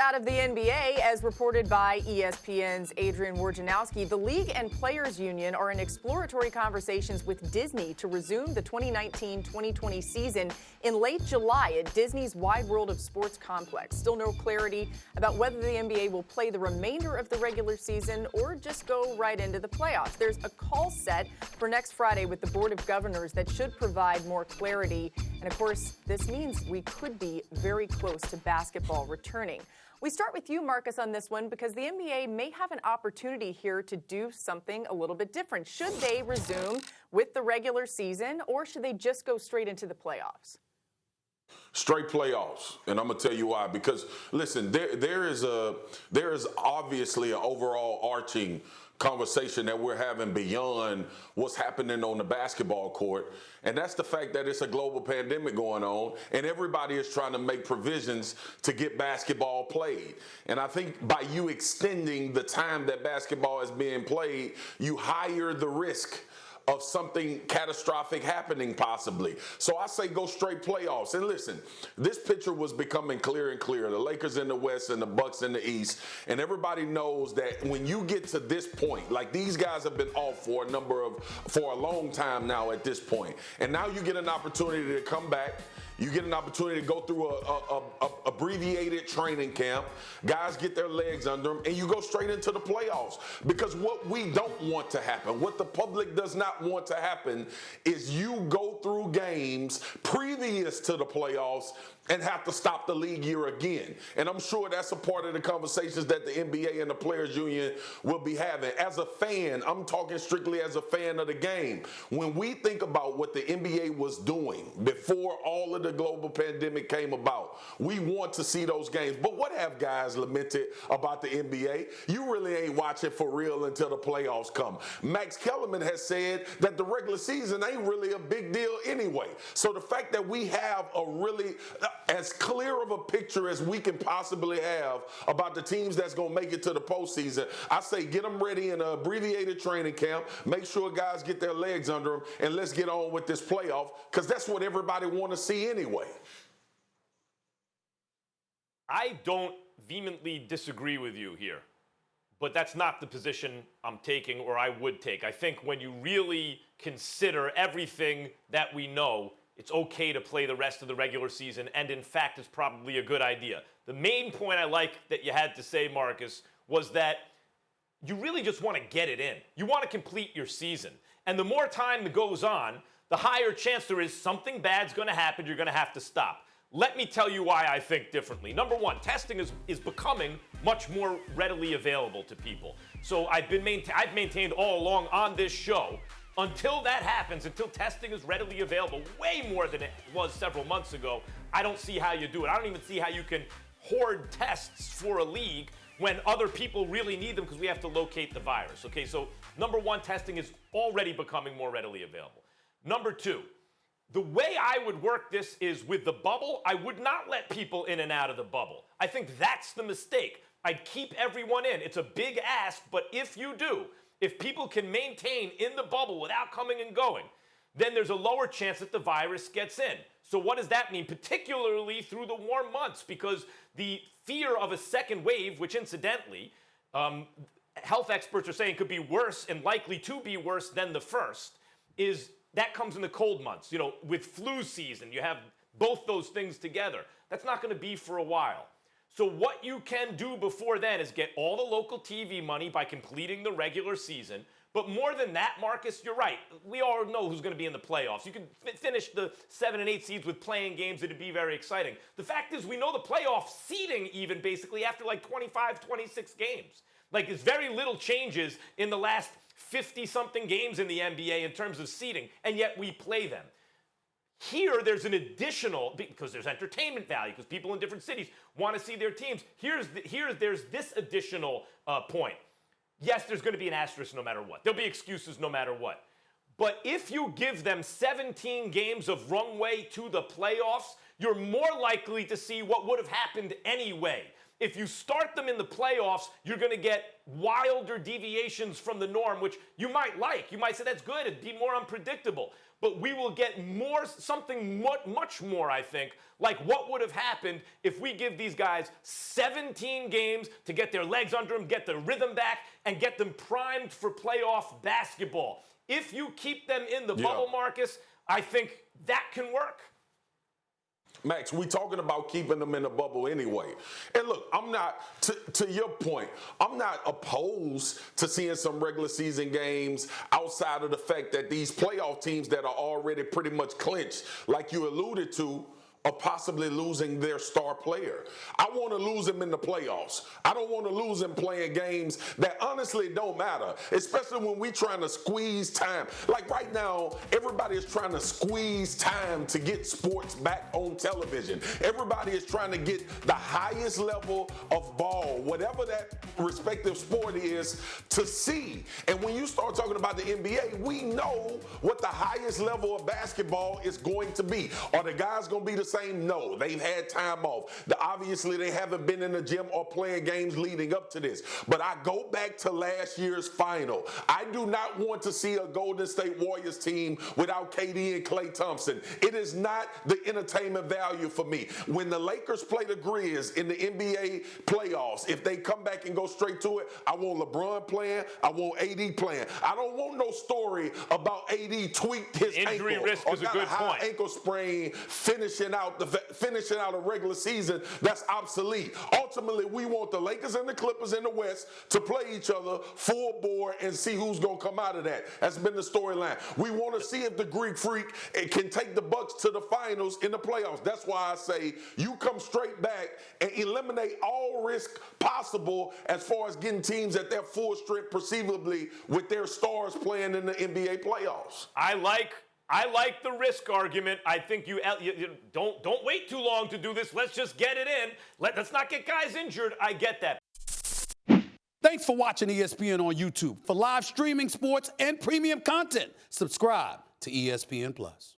out of the NBA, as reported by ESPN's Adrian Wojnarowski, the league and players union are in exploratory conversations with Disney to resume the 2019-2020 season in late July at Disney's Wide World of Sports complex. Still no clarity about whether the NBA will play the remainder of the regular season or just go right into the playoffs. There's a call set for next Friday with the Board of Governors that should provide more clarity. And of course, this means we could be very close to basketball returning. We start with you, Marcus, on this one because the NBA may have an opportunity here to do something a little bit different. Should they resume with the regular season or should they just go straight into the playoffs? Straight playoffs, and I'm gonna tell you why. Because listen, there is obviously an overall arching conversation that we're having beyond what's happening on the basketball court, and that's the fact that it's a global pandemic going on, and everybody is trying to make provisions to get basketball played. And I think by you extending the time that basketball is being played, you higher the risk of something catastrophic happening possibly. So I say go straight playoffs. And listen, this picture was becoming clearer and clearer. The Lakers in the West and the Bucks in the East. And everybody knows that when you get to this point, like these guys have been off for a long time now at this point. And now you get an opportunity to come back. You get an opportunity to go through a abbreviated training camp. Guys get their legs under them, and you go straight into the playoffs. Because what we don't want to happen, what the public does not want to happen, is you go through games previous to the playoffs and have to stop the league year again. And I'm sure that's a part of the conversations that the NBA and the Players Union will be having. As a fan, I'm talking strictly as a fan of the game. When we think about what the NBA was doing before all of the global pandemic came about, we want to see those games. But what have guys lamented about the NBA? You really ain't watching for real until the playoffs come. Max Kellerman has said that the regular season ain't really a big deal anyway. So the fact that we have a really as clear of a picture as we can possibly have about the teams that's going to make it to the postseason, I say get them ready in an abbreviated training camp, make sure guys get their legs under them, and let's get on with this playoff, because that's what everybody want to see anyway. I don't vehemently disagree with you here, but that's not the position I'm taking or I would take. I think when you really consider everything that we know, it's okay to play the rest of the regular season, and in fact, it's probably a good idea. The main point I like that you had to say, Marcus, was that you really just want to get it in. You want to complete your season. And the more time that goes on, the higher chance there is something bad's going to happen, you're going to have to stop. Let me tell you why I think differently. Number one, testing is becoming much more readily available to people. So I've maintained all along on this show, until that happens, until testing is readily available, way more than it was several months ago, I don't see how you do it. I don't even see how you can hoard tests for a league when other people really need them because we have to locate the virus. Okay, so number one, testing is already becoming more readily available. Number two, the way I would work this is with the bubble, I would not let people in and out of the bubble. I think that's the mistake. I'd keep everyone in. It's a big ask, but if you do, if people can maintain in the bubble without coming and going, then there's a lower chance that the virus gets in. So what does that mean, particularly through the warm months? Because the fear of a second wave, which incidentally, health experts are saying could be worse and likely to be worse than the first, is that comes in the cold months. You know, with flu season, you have both those things together. That's not going to be for a while. So what you can do before then is get all the local TV money by completing the regular season. But more than that, Marcus, you're right. We all know who's going to be in the playoffs. You can finish the 7 and 8 seeds with playing games. It'd be very exciting. The fact is we know the playoff seeding even basically after like 25, 26 games. Like there's very little changes in the last 50-something games in the NBA in terms of seeding, and yet we play them. Here, there's an additional, because there's entertainment value, because people in different cities want to see their teams. There's this additional point. Yes, there's going to be an asterisk no matter what. There'll be excuses no matter what. But if you give them 17 games of runway to the playoffs, you're more likely to see what would have happened anyway. If you start them in the playoffs, you're going to get wilder deviations from the norm, which you might like. You might say that's good. It'd be more unpredictable. But we will get more, something much more, I think, like what would have happened if we give these guys 17 games to get their legs under them, get their rhythm back, and get them primed for playoff basketball. If you keep them in the bubble, Marcus, I think that can work. Max, we talking about keeping them in the bubble anyway. And look, I'm not, to your point, I'm not opposed to seeing some regular season games outside of the fact that these playoff teams that are already pretty much clinched, like you alluded to, are possibly losing their star player. I want to lose them in the playoffs. I don't want to lose them playing games that honestly don't matter, especially when we're trying to squeeze time. Like right now, everybody is trying to squeeze time to get sports back on television. Everybody is trying to get the highest level of ball, whatever that respective sport is, to see. And when you start talking about the NBA, we know what the highest level of basketball is going to be. Are the guys going to be the same? No, they've had time off. Obviously, they haven't been in the gym or playing games leading up to this. But I go back to last year's final. I do not want to see a Golden State Warriors team without KD and Klay Thompson. It is not the entertainment value for me. When the Lakers play the Grizz in the NBA playoffs, if they come back and go straight to it, I want LeBron playing. I want AD playing. I don't want no story about AD tweaked his injury ankle risk or is a got good a high point. ankle sprain finishing out a regular season. That's obsolete. Ultimately, we want the Lakers and the Clippers in the West to play each other full bore and see who's going to come out of that. That's been the storyline. We want to see if the Greek Freak can take the Bucks to the finals in the playoffs. That's why I say you come straight back and eliminate all risk possible as far as getting teams at their full strength, perceivably, with their stars playing in the NBA playoffs. I like the risk argument. I think you don't wait too long to do this. Let's just get it in. Let's not get guys injured. I get that. Thanks for watching ESPN on YouTube. For live streaming sports and premium content, subscribe to ESPN+.